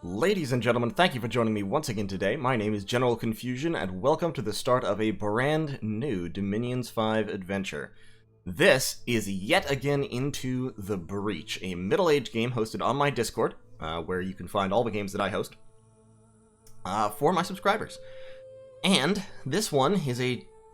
Ladies and gentlemen, thank you for joining me once again today. My name is GeneralConfusion, and welcome to the start of a brand new Dominions 5 adventure. This is Yet Again Into the Breach, a middle-aged game hosted on my Discord, where you can find all the games that I host, for my subscribers. And this one is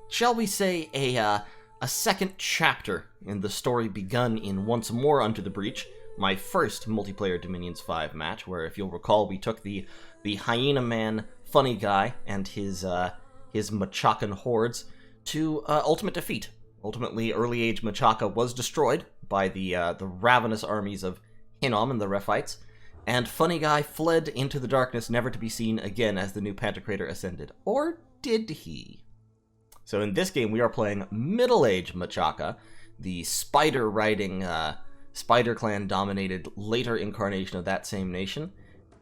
shall we say, a second chapter in the story begun in Once More Unto the Breach, my first multiplayer Dominions 5 match, where, if you'll recall, we took the Hyena Man funny guy and his Machakan hordes to ultimate defeat. Ultimately, early age Machaka was destroyed by the ravenous armies of Hinnom and the Rephites, and funny guy fled into the darkness, never to be seen again as the new Pantocrator ascended. Or did he? So in this game, we are playing middle-age Machaka, the spider-riding, Spider Clan-dominated later incarnation of that same nation,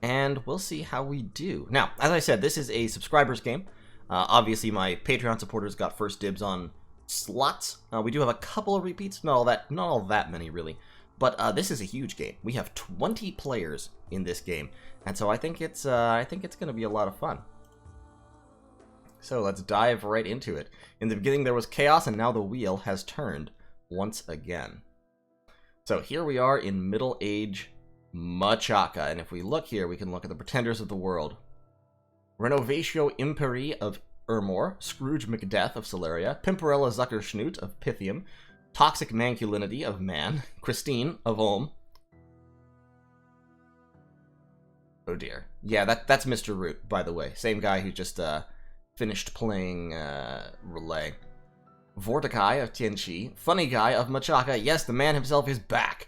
and we'll see how we do. Now, as I said, this is a subscribers game. Obviously, my Patreon supporters got first dibs on slots. We do have a couple of repeats, not all that many, really. But this is a huge game. We have 20 players in this game, and so I think it's going to be a lot of fun. So let's dive right into it. In the beginning, there was chaos, and now the wheel has turned once again. So here we are in Middle Age Machaka, and if we look here, we can look at the Pretenders of the World. Renovatio Imperii of Ermor, Scrooge McDeath of Sceleria, Pimperella Zuckerschnut of Pythium, Toxic Manculinity of Man, Christine of Ulm. Oh dear. Yeah, that's Mr. Root, by the way. Same guy who just finished playing Relay. Vortikai of Tianchi, Funny Guy of Machaka, yes, the man himself is back.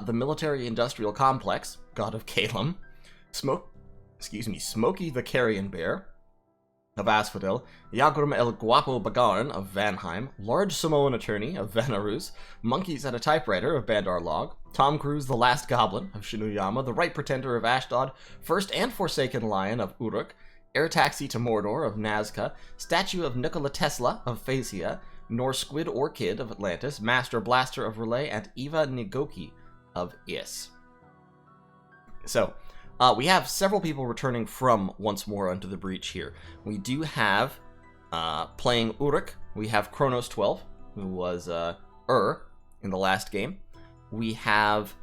The Military-Industrial Complex, God of Caelum. Smokey the Carrion Bear of Asphodel, Yagrum el Guapo Bagarn of Vanheim, Large Samoan Attorney of Vanarus, Monkeys at a Typewriter of Bandar Log, Tom Cruise the Last Goblin of Shinuyama, the Right Pretender of Ashdod, First and Forsaken Lion of Uruk, Air Taxi to Mordor of Nazca, Statue of Nikola Tesla of Phaeacia, nor Squid or Kid of Atlantis, Master Blaster of Relay, and Eva Nigoki of Is. So, we have several people returning from Once More Unto the Breach here. We do have, playing Uruk, we have Kronos 12, who was, in the last game. We have,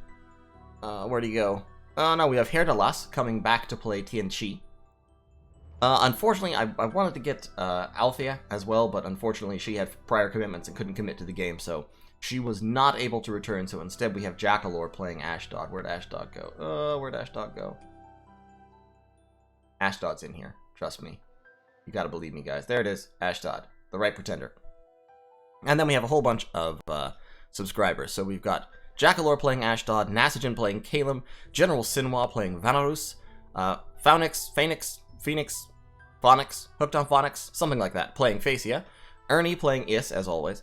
where'd he go? Oh no, we have Haerdalas coming back to play Tianchi. Unfortunately, I wanted to get Althea as well, but unfortunately she had prior commitments and couldn't commit to the game, so she was not able to return, so instead we have Jakalor playing Ashdod. Where'd Ashdod go? Where'd Ashdod go? Ashdod's in here. Trust me. You gotta believe me, guys. There it is. Ashdod. The Right Pretender. And then we have a whole bunch of subscribers. So we've got Jakalor playing Ashdod, Nasajin playing Caelum, General Sinwah playing Vanarus, Phaonix, Hooked on Phaonix, something like that, playing Phaeacia, Erni playing Is, as always,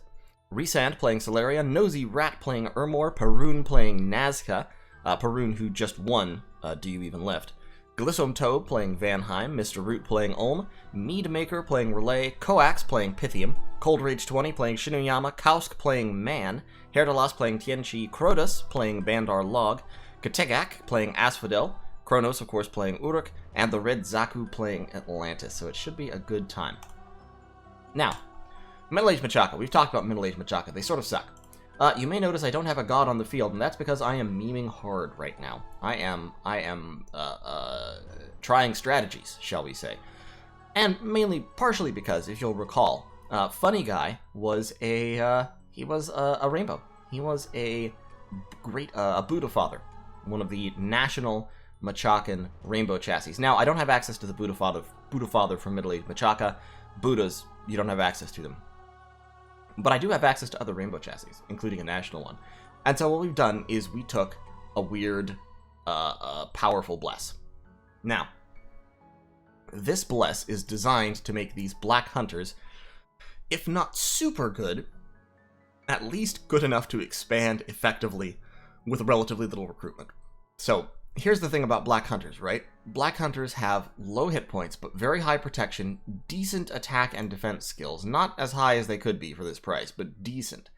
Resand playing Sceleria, Nosy Rat playing Ermor, Perun playing Nazca, Perun who just won Do You Even Lift, Glissome Tove playing Vanheim, Mr. Root playing Ulm, MeadMaker playing Relay, Coax playing Pythium, Cold Rage 20 playing Shinuyama, Causk playing Man, Haerdalas playing Tianchi, Crodus playing Bandar Log, Ktegak playing Asphodel, Kronos, of course, playing Uruk, and TheRedZaku playing Atlantis, so it should be a good time. Now, Middle-Aged Machaka. We've talked about Middle-Aged Machaka. They sort of suck. You may notice I don't have a god on the field, and that's because I am memeing hard right now. I am trying strategies, shall we say. And mainly, partially because, if you'll recall, Funny Guy was a rainbow. He was a great, a Buddha Father, one of the national Machakan rainbow chassis. Now, I don't have access to the Buddha Father from Middle-Aged Machaka. Buddhas, you don't have access to them. But I do have access to other rainbow chassis, including a national one. And so what we've done is we took a weird, powerful bless. Now, this bless is designed to make these black hunters, if not super good, at least good enough to expand effectively with relatively little recruitment. So, here's the thing about Black Hunters, right? Black Hunters have low hit points, but very high protection, decent attack and defense skills. Not as high as they could be for this price, but decent.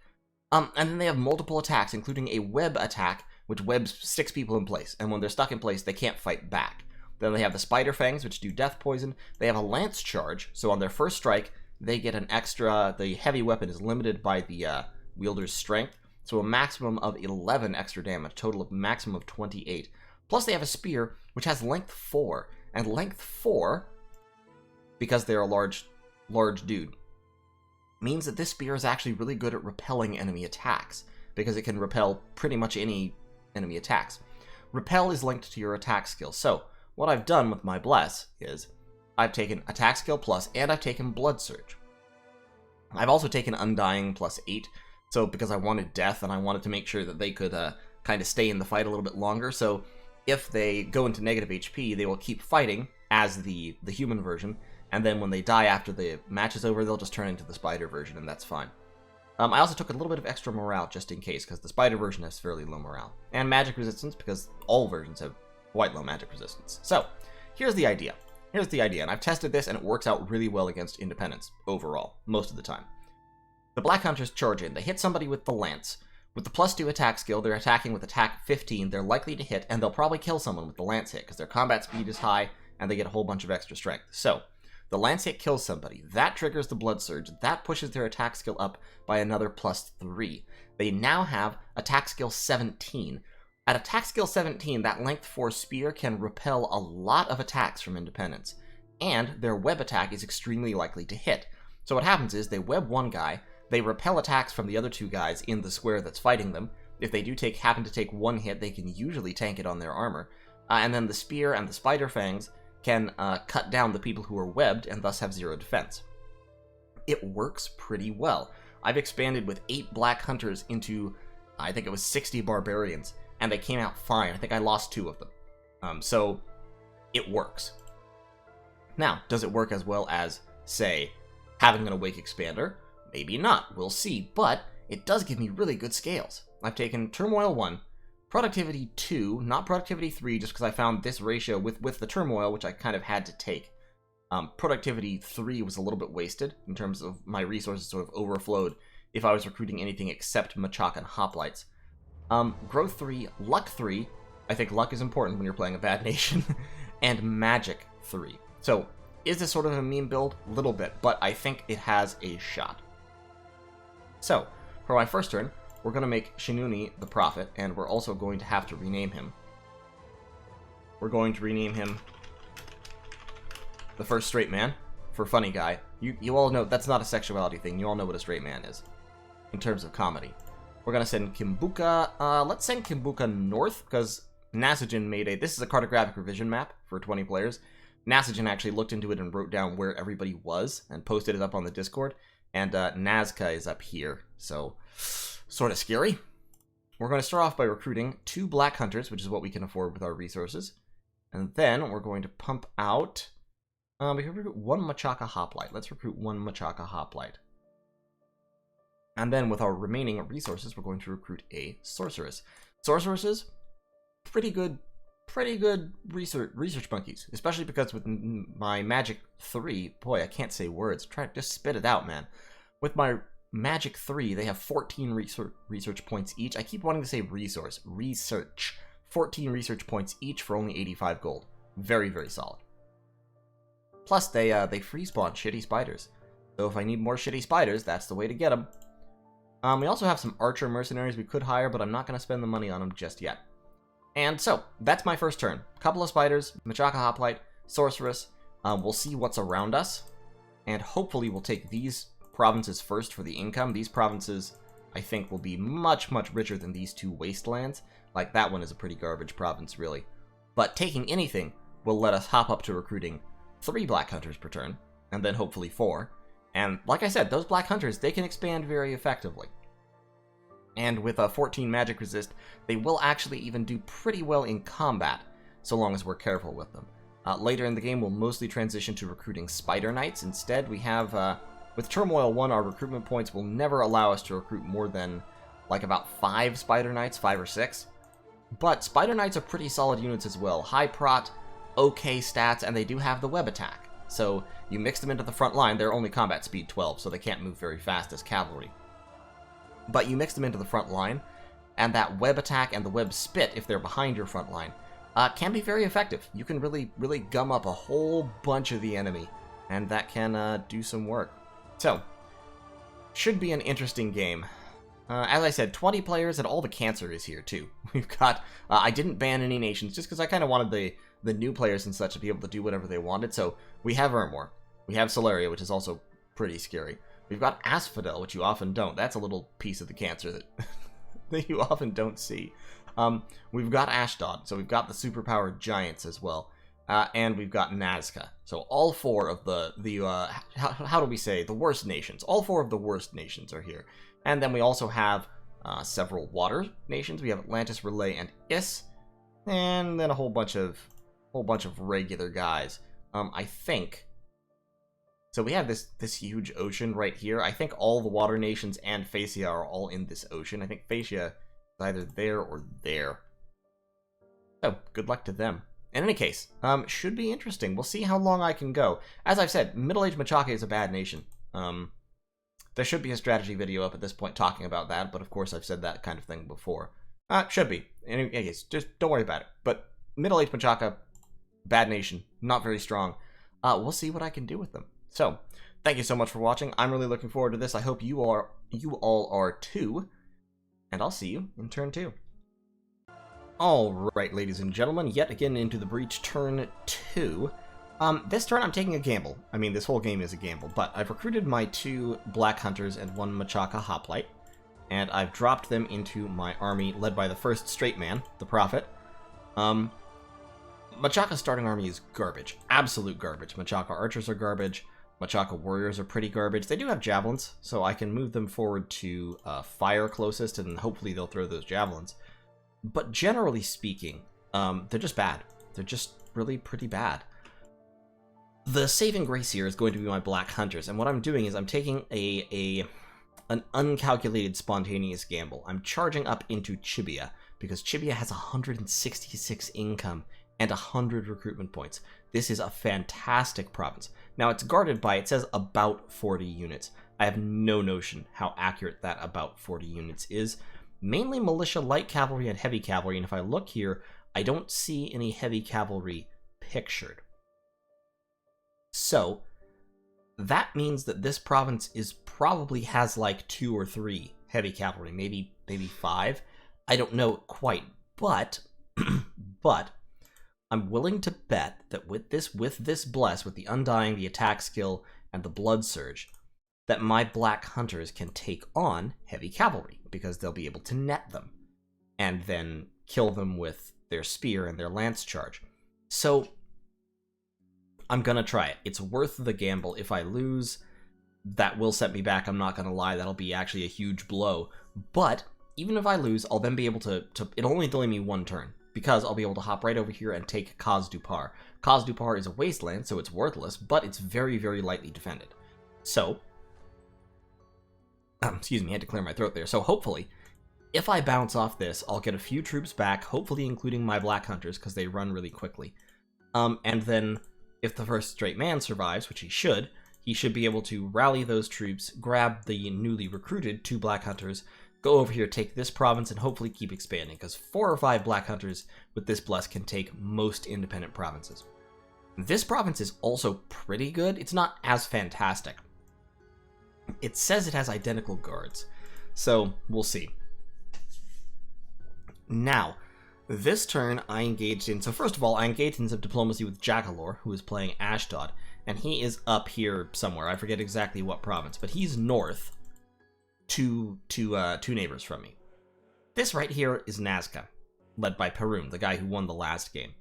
And then they have multiple attacks, including a web attack, which webs 6 people in place. And when they're stuck in place, they can't fight back. Then they have the Spider Fangs, which do death poison. They have a Lance Charge, so on their first strike, they get an extra... The heavy weapon is limited by the wielder's strength, so a maximum of 11 extra damage, total of maximum of 28. Plus they have a Spear, which has length 4, and length 4, because they're a large dude, means that this spear is actually really good at repelling enemy attacks, because it can repel pretty much any enemy attacks. Repel is linked to your attack skill, so what I've done with my Bless is I've taken attack skill plus, and I've taken Blood Surge. I've also taken Undying plus 8, so because I wanted death, and I wanted to make sure that they could kind of stay in the fight a little bit longer, so if they go into negative HP, they will keep fighting as the human version, and then when they die after the match is over, they'll just turn into the spider version, and that's fine. I also took a little bit of extra morale just in case, because the spider version has fairly low morale. And magic resistance, because all versions have quite low magic resistance. So, here's the idea. And I've tested this, and it works out really well against independents, overall, most of the time. The Black Hunters charge in. They hit somebody with the Lance. With the +2 attack skill, they're attacking with attack 15. They're likely to hit, and they'll probably kill someone with the Lance hit, because their combat speed is high, and they get a whole bunch of extra strength. So, the Lance hit kills somebody. That triggers the Blood Surge. That pushes their attack skill up by another +3. They now have attack skill 17. At attack skill 17, that length 4 spear can repel a lot of attacks from independents, and their web attack is extremely likely to hit. So what happens is they web one guy, they repel attacks from the other two guys in the square that's fighting them. If they do happen to take one hit, they can usually tank it on their armor. And then the spear and the spider fangs can cut down the people who are webbed and thus have 0 defense. It works pretty well. I've expanded with 8 Black Hunters into, I think it was 60 Barbarians, and they came out fine. I think I lost 2 of them. So, it works. Now, does it work as well as, say, having an Awake Expander? Maybe not, we'll see, but it does give me really good scales. I've taken Turmoil 1, Productivity 2, not Productivity 3, just because I found this ratio with the Turmoil, which I kind of had to take. Productivity 3 was a little bit wasted, in terms of my resources sort of overflowed if I was recruiting anything except Machaka and Hoplites. Growth 3, Luck 3, I think luck is important when you're playing a bad nation, and Magic 3. So, is this sort of a meme build? A little bit, but I think it has a shot. So, for my first turn, we're going to make Shinuyama the Prophet, and we're also going to have to rename him. We're going to rename him the First Straight Man, for Funny Guy. You all know, that's not a sexuality thing, you all know what a straight man is, in terms of comedy. We're going to send Kimbuka, let's send Kimbuka north, because Nasajin made this is a cartographic revision map for 20 players. Nasajin actually looked into it and wrote down where everybody was, and posted it up on the Discord, and Nazca is up here, so sort of scary. We're going to start off by recruiting 2 Black Hunters, which is what we can afford with our resources. And then we're going to pump out... we can recruit 1 Machaka Hoplite. Let's recruit 1 Machaka Hoplite. And then with our remaining resources, we're going to recruit a Sorceress. Sorceresses, pretty good research monkeys. Especially because with my Magic 3... Boy, I can't say words. Just spit it out, man. With my Magic 3, they have 14 research points each. I keep wanting to say research. 14 research points each for only 85 gold. Very, very solid. Plus, they free spawn shitty spiders. So if I need more shitty spiders, that's the way to get them. We also have some archer mercenaries we could hire, but I'm not going to spend the money on them just yet. And so, that's my first turn. Couple of spiders, Machaka Hoplite, Sorceress. We'll see what's around us. And hopefully we'll take these provinces first for the income. These provinces, I think, will be much, much richer than these 2 wastelands. Like, that one is a pretty garbage province, really. But taking anything will let us hop up to recruiting 3 Black Hunters per turn, and then hopefully 4. And, like I said, those Black Hunters, they can expand very effectively. And with a 14 magic resist, they will actually even do pretty well in combat, so long as we're careful with them. Later in the game, we'll mostly transition to recruiting Spider Knights. Instead, we have... with Turmoil 1, our recruitment points will never allow us to recruit more than, like, about 5 Spider Knights, 5 or 6. But Spider Knights are pretty solid units as well. High prot, okay stats, and they do have the web attack. So, you mix them into the front line, they're only combat speed 12, so they can't move very fast as cavalry. But you mix them into the front line, and that web attack and the web spit, if they're behind your front line, can be very effective. You can really gum up a whole bunch of the enemy, and that can do some work. So, should be an interesting game. As I said, 20 players, and all the cancer is here, too. We've got... I didn't ban any nations, just because I kind of wanted the new players and such to be able to do whatever they wanted. So, we have Ermor. We have Sceleria, which is also pretty scary. We've got Asphodel, which you often don't. That's a little piece of the cancer that, that you often don't see. We've got Ashdod, so we've got the superpowered giants as well. And we've got Nazca. So all four of how do we say, the worst nations. All four of the worst nations are here. And then we also have several water nations. We have Atlantis, Relay, and Is. And then a whole bunch of regular guys. I think... So we have this huge ocean right here. I think all the water nations and Phaeacia are all in this ocean. I think Phaeacia is either there or there. So, good luck to them. In any case, should be interesting. We'll see how long I can go. As I've said, middle-aged Machaka is a bad nation. There should be a strategy video up at this point talking about that, but of course I've said that kind of thing before. Should be. In any case, just don't worry about it. But middle-aged Machaka, bad nation, not very strong. We'll see what I can do with them. So, thank you so much for watching. I'm really looking forward to this. I hope you all are too. And I'll see you in turn 2. Alright, ladies and gentlemen, yet again into the breach, turn 2. This turn I'm taking a gamble. I mean, this whole game is a gamble, but I've recruited my 2 Black Hunters and 1 Machaka Hoplite, and I've dropped them into my army, led by the first straight man, the Prophet. Machaka's starting army is garbage. Absolute garbage. Machaka archers are garbage. Machaka warriors are pretty garbage. They do have javelins, so I can move them forward to fire closest, and hopefully they'll throw those javelins. But generally speaking, they're just bad. They're just really pretty bad. The saving grace here is going to be my Black Hunters, and what I'm doing is I'm taking an uncalculated spontaneous gamble. I'm charging up into Chibia, because Chibia has 166 income and 100 recruitment points. This is a fantastic province. Now, it's guarded by, it says, about 40 units. I have no notion how accurate that about 40 units is. Mainly militia, light cavalry, and heavy cavalry, and if I look here, I don't see any heavy cavalry pictured. So, that means that this province probably has like 2 or 3 heavy cavalry, maybe 5. I don't know quite, but I'm willing to bet that with this bless, with the Undying, the attack skill, and the blood surge, that my Black Hunters can take on heavy cavalry, because they'll be able to net them, and then kill them with their spear and their lance charge. So, I'm gonna try it. It's worth the gamble. If I lose, that will set me back, I'm not gonna lie, that'll be actually a huge blow. But, even if I lose, I'll then be able to it'll only delay me 1 turn, because I'll be able to hop right over here and take Kaz Dupar. Kaz Dupar is a wasteland, so it's worthless, but it's very, very lightly defended. So, excuse me, I had to clear my throat there. So hopefully, if I bounce off this, I'll get a few troops back, hopefully including my Black Hunters, because they run really quickly. And then, if the first straight man survives, which he should be able to rally those troops, grab the newly recruited 2 Black Hunters, go over here, take this province, and hopefully keep expanding, because 4 or 5 Black Hunters with this bless can take most independent provinces. This province is also pretty good. It's not as fantastic. It says it has identical guards, so we'll see. Now, this turn I engaged in, so first of all, I engaged in some diplomacy with Jakalor, who is playing Ashdod, and he is up here somewhere. I forget exactly what province, but he's north, two neighbors from me. This right here is Nazca, led by Perun, the guy who won the last game.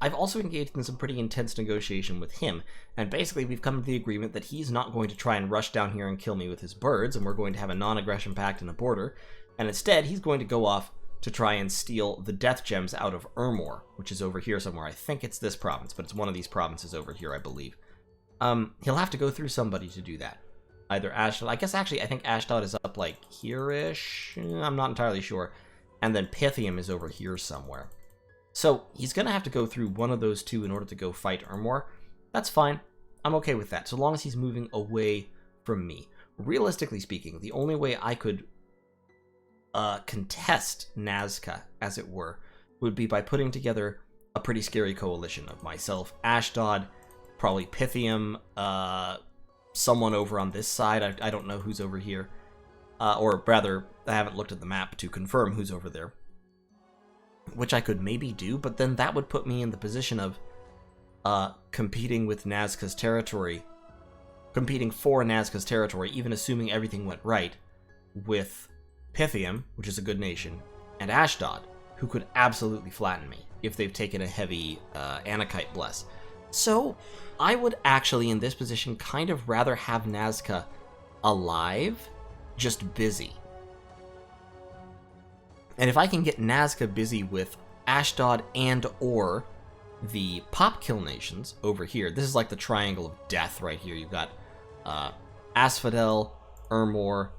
I've also engaged in some pretty intense negotiation with him, and basically we've come to the agreement that he's not going to try and rush down here and kill me with his birds, and we're going to have a non-aggression pact and a border, and instead he's going to go off to try and steal the death gems out of Ermor, which is over here somewhere. I think it's this province, but it's one of these provinces over here, I believe. He'll have to go through somebody to do that. Either Ashdod, I think Ashdod is up like here-ish, I'm not entirely sure, and then Pythium is over here somewhere. So, he's gonna have to go through one of those 2 in order to go fight Ermor. That's fine. I'm okay with that, so long as he's moving away from me. Realistically speaking, the only way I could contest Nazca, as it were, would be by putting together a pretty scary coalition of myself, Ashdod, probably Pythium, someone over on this side. I don't know who's over here. Or rather, I haven't looked at the map to confirm who's over there. Which I could maybe do, but then that would put me in the position of competing with Nazca's territory. Competing for Nazca's territory, even assuming everything went right, with Pythium, which is a good nation, and Ashdod, who could absolutely flatten me if they've taken a heavy Anakite bless. So, I would actually, in this position, kind of rather have Nazca alive, just busy. And if I can get Nazca busy with Ashdod and or the pop kill nations over here, this is like the triangle of death right here. You've got Asphodel, Ermor,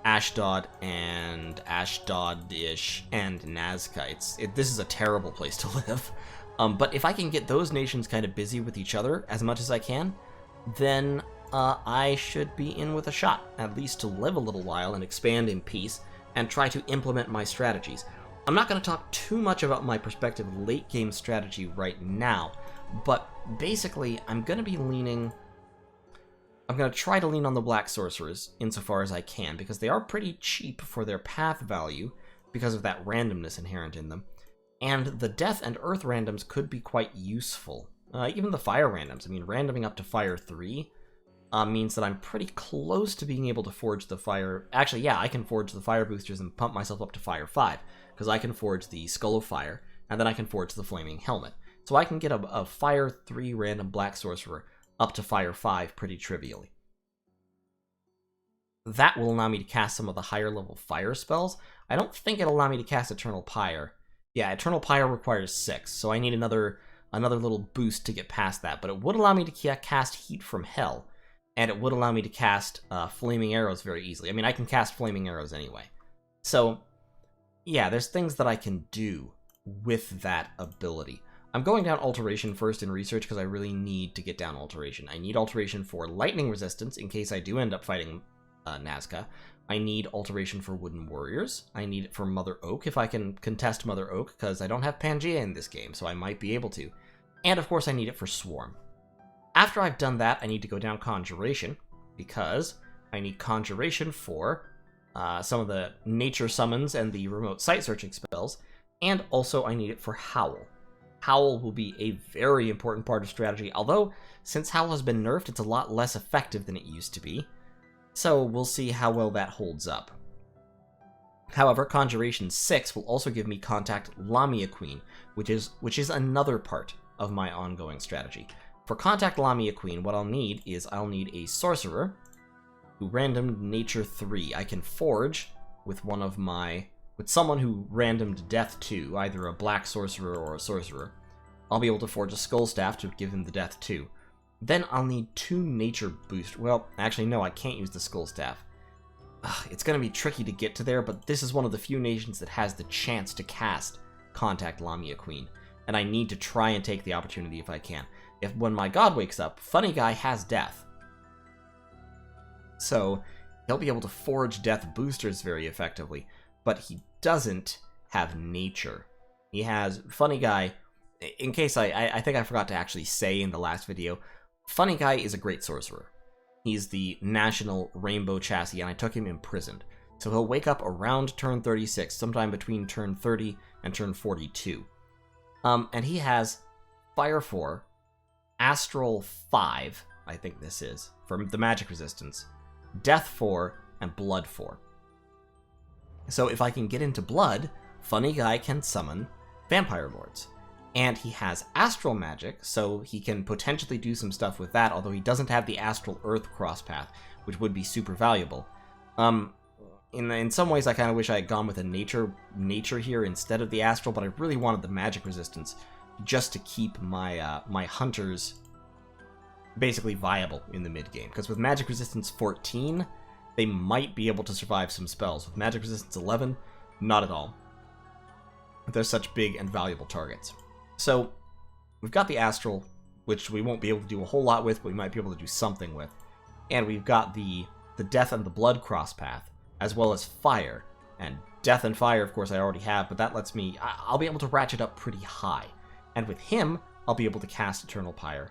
Ashdod, and Ashdod-ish, and Nazca. This is a terrible place to live. But if I can get those nations kind of busy with each other as much as I can, then I should be in with a shot, at least to live a little while and expand in peace, and try to implement my strategies. I'm not going to talk too much about my prospective late-game strategy right now, but basically I'm going to try to lean on the Black Sorcerers insofar as I can, because they are pretty cheap for their path value because of that randomness inherent in them. And the Death and Earth randoms could be quite useful. Even the Fire randoms. I mean, randoming up to Fire 3 means that I'm pretty close to being able to forge the Fire... Actually, yeah, I can forge the Fire boosters and pump myself up to Fire 5, because I can forge the Skull of Fire, and then I can forge the Flaming Helmet. So I can get a Fire 3 random Black Sorcerer up to Fire 5 pretty trivially. That will allow me to cast some of the higher level fire spells. I don't think it'll allow me to cast Eternal Pyre. Yeah, Eternal Pyre requires 6, so I need another little boost to get past that. But it would allow me to cast Heat from Hell, and it would allow me to cast Flaming Arrows very easily. I mean, I can cast Flaming Arrows anyway. So, yeah, there's things that I can do with that ability. I'm going down Alteration first in research because I really need to get down Alteration. I need Alteration for Lightning Resistance in case I do end up fighting Nazca. I need Alteration for Wooden Warriors. I need it for Mother Oak if I can contest Mother Oak, because I don't have Pangea in this game, so I might be able to. And of course I need it for Swarm. After I've done that, I need to go down Conjuration, because I need Conjuration for some of the nature summons and the remote site searching spells, and also I need it for Howl. Howl will be a very important part of strategy, although since Howl has been nerfed, it's a lot less effective than it used to be. So we'll see how well that holds up. However, Conjuration 6 will also give me Contact Lamia Queen, which is another part of my ongoing strategy. For Contact Lamia Queen, what I'll need is a Sorcerer who randomed Nature 3. I can forge with someone who randomed Death 2, either a Black Sorcerer or a Sorcerer. I'll be able to forge a Skull Staff to give him the Death 2. Then I'll need 2 nature boost. Well, actually, no, I can't use the Skull Staff. It's going to be tricky to get to there, but this is one of the few nations that has the chance to cast Contact Lamia Queen, and I need to try and take the opportunity if I can. When my god wakes up, Funny Guy has Death. So, he'll be able to forge Death boosters very effectively, but he doesn't have Nature. He has Funny Guy. In case I think I forgot to actually say in the last video, Funny Guy is a great sorcerer. He's the national Rainbow Chassis, and I took him imprisoned. So he'll wake up around turn 36, sometime between turn 30 and turn 42. And he has Fire 4, Astral 5, I think this is, for the magic resistance, Death 4, and Blood 4. So if I can get into Blood, Funny Guy can summon Vampire Lords. And he has Astral Magic, so he can potentially do some stuff with that, although he doesn't have the Astral Earth crosspath, which would be super valuable. In some ways, I kind of wish I had gone with a nature here instead of the Astral, but I really wanted the magic resistance just to keep my my hunters basically viable in the mid-game. Because with magic resistance 14, they might be able to survive some spells. With magic resistance 11, not at all. They're such big and valuable targets. So, we've got the Astral, which we won't be able to do a whole lot with, but we might be able to do something with. And we've got the Death and the Blood crosspath, as well as Fire, and Death and Fire, of course, I already have, but that lets me... I'll be able to ratchet up pretty high. And with him, I'll be able to cast Eternal Pyre.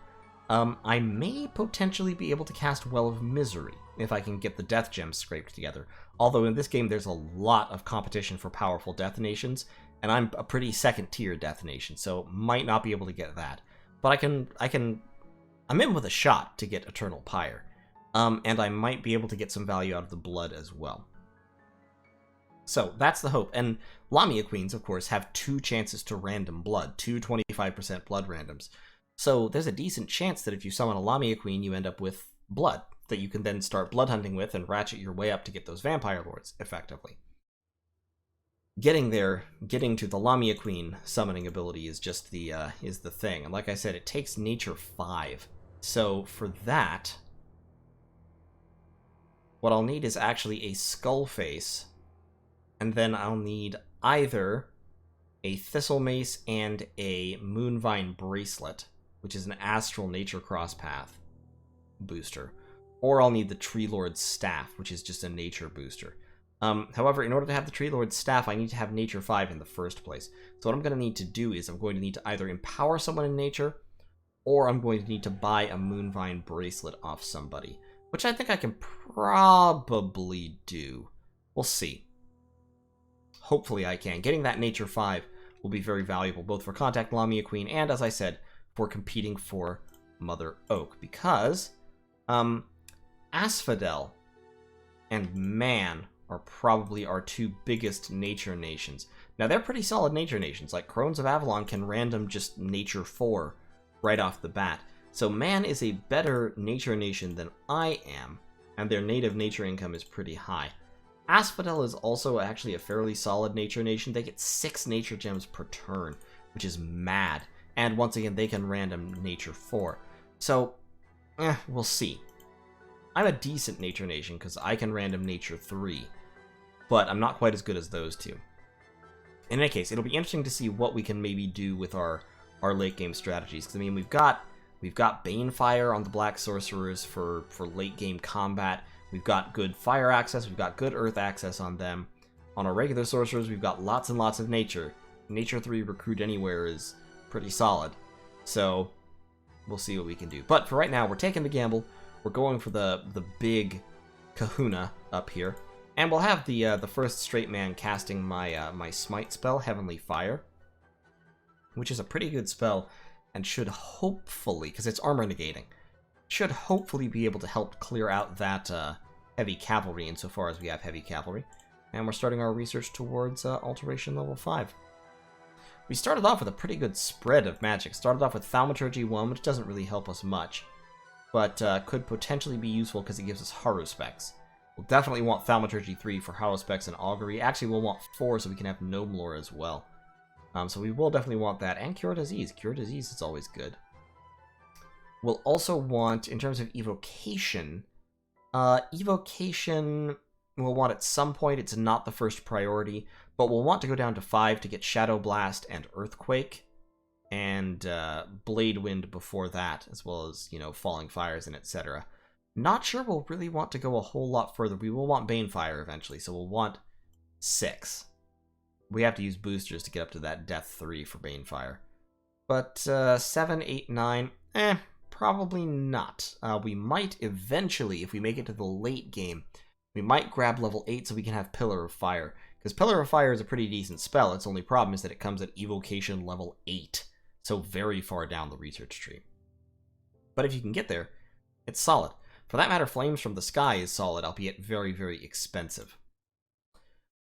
I may potentially be able to cast Well of Misery, if I can get the Death Gems scraped together. Although in this game, there's a lot of competition for powerful Death Nations, and I'm a pretty second-tier Death Nation, so might not be able to get that. But I'm in with a shot to get Eternal Pyre. And I might be able to get some value out of the blood as well. So, that's the hope. And Lamia Queens, of course, have 2 chances to random blood, 2 25% blood randoms. So, there's a decent chance that if you summon a Lamia Queen, you end up with blood that you can then start blood hunting with and ratchet your way up to get those Vampire Lords, effectively. Getting to the Lamia Queen summoning ability is just the thing. And like I said, it takes Nature 5. So, for that... what I'll need is actually a Skull Face, and then I'll need either a Thistle Mace and a Moonvine Bracelet, which is an Astral Nature Cross Path booster, or I'll need the Tree Lord's Staff, which is just a Nature booster. However, in order to have the Tree Lord's Staff, I need to have Nature 5 in the first place. So what I'm going to need to do is I'm going to need to either empower someone in Nature, or I'm going to need to buy a Moonvine Bracelet off somebody, which I think I can probably do. We'll see. Hopefully I can. Getting that Nature 5 will be very valuable, both for Contact Lamia Queen and, as I said, for competing for Mother Oak. Because Asphodel and Man are probably our 2 biggest Nature Nations. Now, they're pretty solid Nature Nations. Like, Crones of Avalon can random just Nature 4 right off the bat. So Man is a better Nature Nation than I am, and their native Nature income is pretty high. Asphodel is also actually a fairly solid Nature Nation. They get 6 Nature Gems per turn, which is mad. And once again, they can random Nature 4. So, we'll see. I'm a decent Nature Nation because I can random Nature 3, but I'm not quite as good as those 2. In any case, it'll be interesting to see what we can maybe do with our late game strategies. Because I mean, we've got Banefire on the Black Sorcerers for late game combat. We've got good fire access. We've got good earth access on them. On our regular sorcerers, we've got lots and lots of nature. Nature 3 Recruit Anywhere is pretty solid. So, we'll see what we can do. But for right now, we're taking the gamble. We're going for the big kahuna up here. And we'll have the first straight man casting my smite spell, Heavenly Fire, which is a pretty good spell and should hopefully, because it's armor negating, should hopefully be able to help clear out that heavy cavalry insofar as we have heavy cavalry. And we're starting our research towards Alteration Level 5. We started off with a pretty good spread of magic. Started off with Thaumaturgy 1, which doesn't really help us much, but could potentially be useful because it gives us Haruspex. We'll definitely want Thaumaturgy 3 for Haruspex and Augury. Actually, we'll want 4 so we can have Gnome Lore as well. So we will definitely want that. And Cure Disease. Cure Disease is always good. We'll also want, in terms of Evocation, Evocation we'll want at some point. It's not the first priority, but we'll want to go down to 5 to get Shadow Blast and Earthquake, and Blade Wind before that, as well as, you know, Falling Fires and etc. Not sure we'll really want to go a whole lot further. We will want Banefire eventually, so we'll want 6. We have to use boosters to get up to that Death 3 for Banefire. But 7, 8, 9, probably not. We might eventually, if we make it to the late game, we might grab level 8 so we can have Pillar of Fire. Because Pillar of Fire is a pretty decent spell. Its only problem is that it comes at Evocation level 8. So very far down the research tree. But if you can get there, it's solid. For that matter, Flames from the Sky is solid, albeit very, very expensive.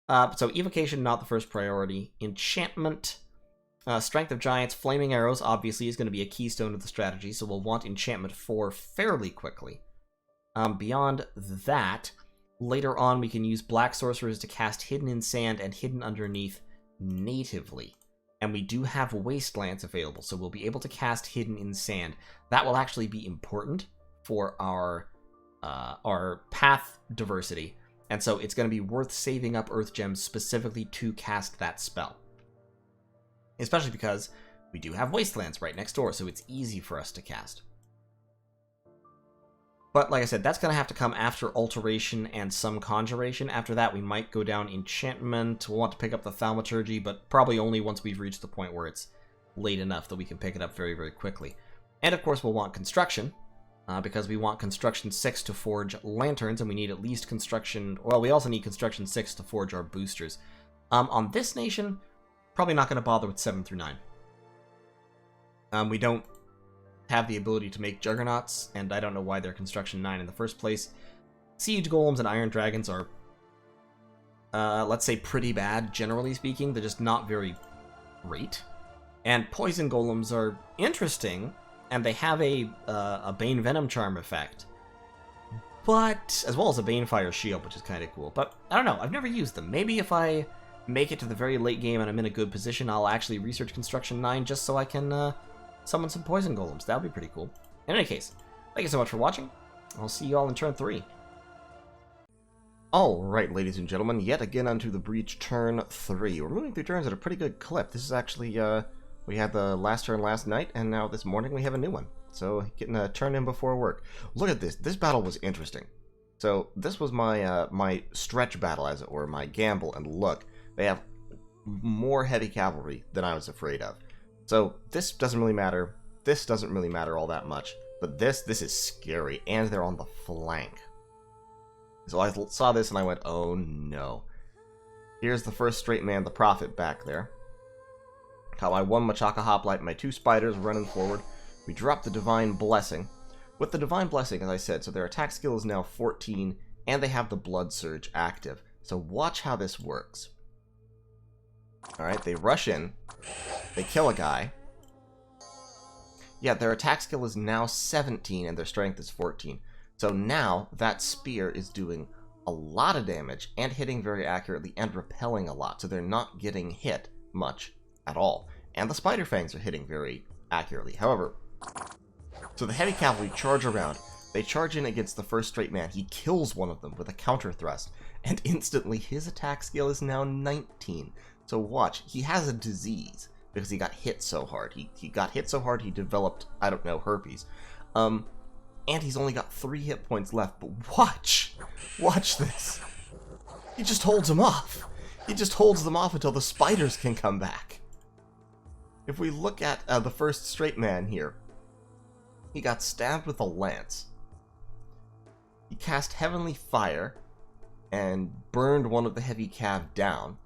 So Evocation, not the first priority. Enchantment, Strength of Giants, Flaming Arrows, obviously, is going to be a keystone of the strategy, so we'll want Enchantment 4 fairly quickly. Beyond that, later on we can use Black Sorcerers to cast Hidden in Sand and Hidden Underneath natively. And we do have Wastelands available, so we'll be able to cast Hidden in Sand. That will actually be important for our path diversity. And so it's going to be worth saving up Earth Gems specifically to cast that spell. Especially because we do have Wastelands right next door, so it's easy for us to cast. But like I said, that's going to have to come after Alteration and some Conjuration. After that, we might go down Enchantment. We'll want to pick up the Thaumaturgy, but probably only once we've reached the point where it's late enough that we can pick it up very, very quickly. And of course, we'll want Construction, because we want Construction 6 to forge Lanterns, and we need at least Construction... Well, we also need Construction 6 to forge our boosters. On this nation, probably not going to bother with 7 through 9. We don't have the ability to make Juggernauts, and I don't know why they're Construction 9 in the first place. Siege Golems and Iron Dragons are, let's say, pretty bad, generally speaking. They're just not very great. And Poison Golems are interesting, and they have a Bane Venom Charm effect. But, as well as a Bane Fire Shield, which is kind of cool. But, I don't know, I've never used them. Maybe if I make it to the very late game and I'm in a good position, I'll actually research Construction 9 just so I can, summon some Poison Golems. That would be pretty cool. In any case, thank you so much for watching. I'll see you all in turn 3. Alright, ladies and gentlemen, yet again unto the Breach turn 3. We're moving through turns at a pretty good clip. This is actually, we had the last turn last night, and now this morning we have a new one. So, getting a turn in before work. Look at this. This battle was interesting. So, this was my, my stretch battle, as it were, my gamble, and look, they have more heavy cavalry than I was afraid of. So, this doesn't really matter. This doesn't really matter all that much. But this is scary, and they're on the flank. So I saw this and I went, oh no. Here's the first straight man, the Prophet, back there. Got my 1 Machaka Hoplite, my 2 spiders running forward. We drop the Divine Blessing. With the Divine Blessing, as I said, so their attack skill is now 14, and they have the Blood Surge active. So watch how this works. Alright, they rush in. They kill a guy. Yeah, their attack skill is now 17, and their strength is 14. So now, that spear is doing a lot of damage, and hitting very accurately, and repelling a lot, so they're not getting hit much at all. And the Spider Fangs are hitting very accurately. However, so the heavy cavalry charge around. They charge in against the first straight man. He kills one of them with a counter thrust, and instantly his attack skill is now 19. So watch, he has a disease, because he got hit so hard. He got hit so hard he developed, I don't know, herpes. And he's only got 3 hit points left, but watch! Watch this! He just holds them off! He just holds them off until the spiders can come back. If we look at the first straight man here, he got stabbed with a lance. He cast Heavenly Fire and burned one of the heavy cav down,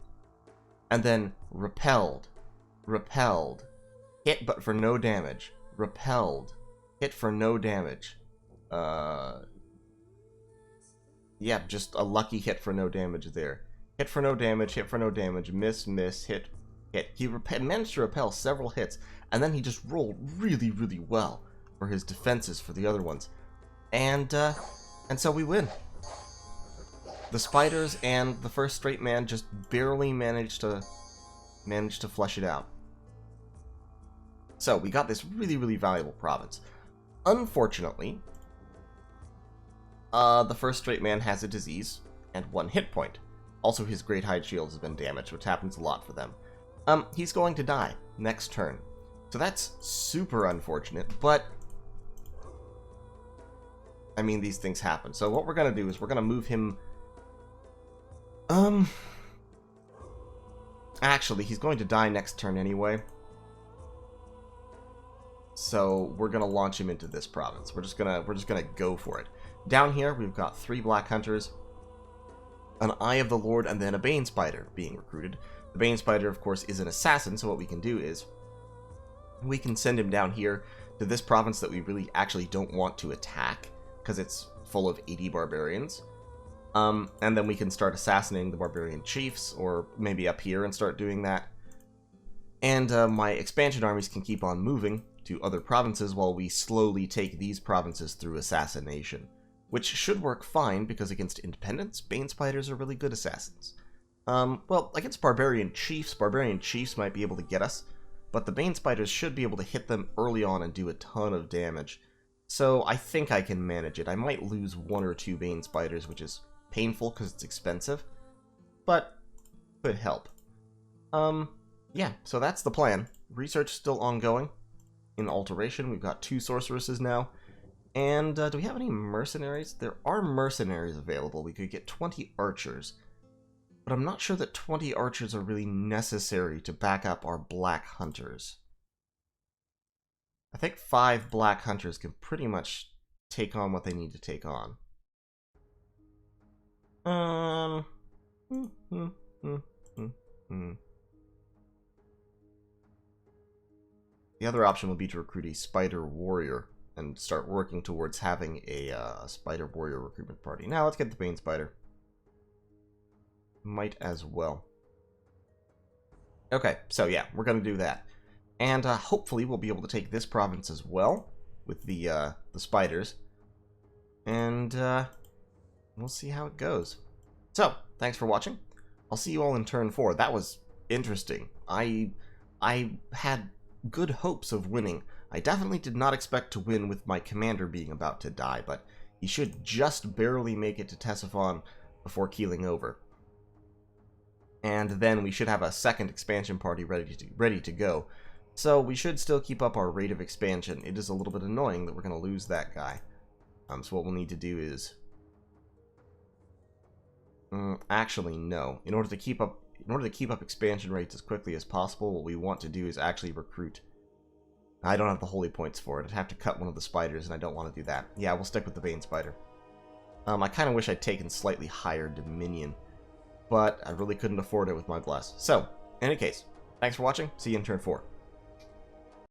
and then repelled, hit but for no damage, repelled, hit for no damage. Yeah, just a lucky hit for no damage there. Hit for no damage, miss, hit. He managed to repel several hits, and then he just rolled really, really well for his defenses for the other ones. And so we win. The spiders and the first straight man just barely managed to flush it out. So we got this really, really valuable province. Unfortunately, the first straight man has a disease and 1 hit point. Also, his Great Hide Shield has been damaged, which happens a lot for them. He's going to die next turn. So that's super unfortunate, but I mean, these things happen. So what we're going to do is we're going to move him... Actually, he's going to die next turn anyway. So we're going to launch him into this province. We're just gonna go for it. Down here, we've got 3 Black Hunters, an Eye of the Lord, and then a Bane Spider being recruited. The Bane Spider, of course, is an assassin, so what we can do is we can send him down here to this province that we really actually don't want to attack, because it's full of 80 barbarians. And then we can start assassinating the barbarian chiefs, or maybe up here and start doing that. And my expansion armies can keep on moving to other provinces while we slowly take these provinces through assassination. Which should work fine, because against independents, Bane Spiders are really good assassins. Well, against barbarian chiefs might be able to get us, but the Bane Spiders should be able to hit them early on and do a ton of damage. So I think I can manage it. I might lose 1 or 2 Bane Spiders, which is painful because it's expensive, but could help. Yeah, so that's the plan. Research still ongoing. In Alteration, we've got 2 sorceresses now. And do we have any mercenaries? There are mercenaries available. We could get 20 archers. But I'm not sure that 20 archers are really necessary to back up our black hunters. I think 5 black hunters can pretty much take on what they need to take on. The other option would be to recruit a spider warrior and start working towards having a spider warrior recruitment party. Now let's get the Bane Spider. Might as well. Okay, so yeah, we're going to do that. And hopefully we'll be able to take this province as well with the spiders. And we'll see how it goes. So, thanks for watching. I'll see you all in turn 4. That was interesting. I had good hopes of winning. I definitely did not expect to win with my commander being about to die, but he should just barely make it to Ctesiphon before keeling over. And then we should have a second expansion party ready to go. So we should still keep up our rate of expansion. It is a little bit annoying that we're going to lose that guy. So what we'll need to do is... actually, no. In order to keep up expansion rates as quickly as possible, what we want to do is actually recruit. I don't have the holy points for it. I'd have to cut one of the spiders, and I don't want to do that. Yeah, we'll stick with the Bane Spider. I kind of wish I'd taken slightly higher Dominion, but I really couldn't afford it with my Bless. So, in any case, thanks for watching. See you in turn 4.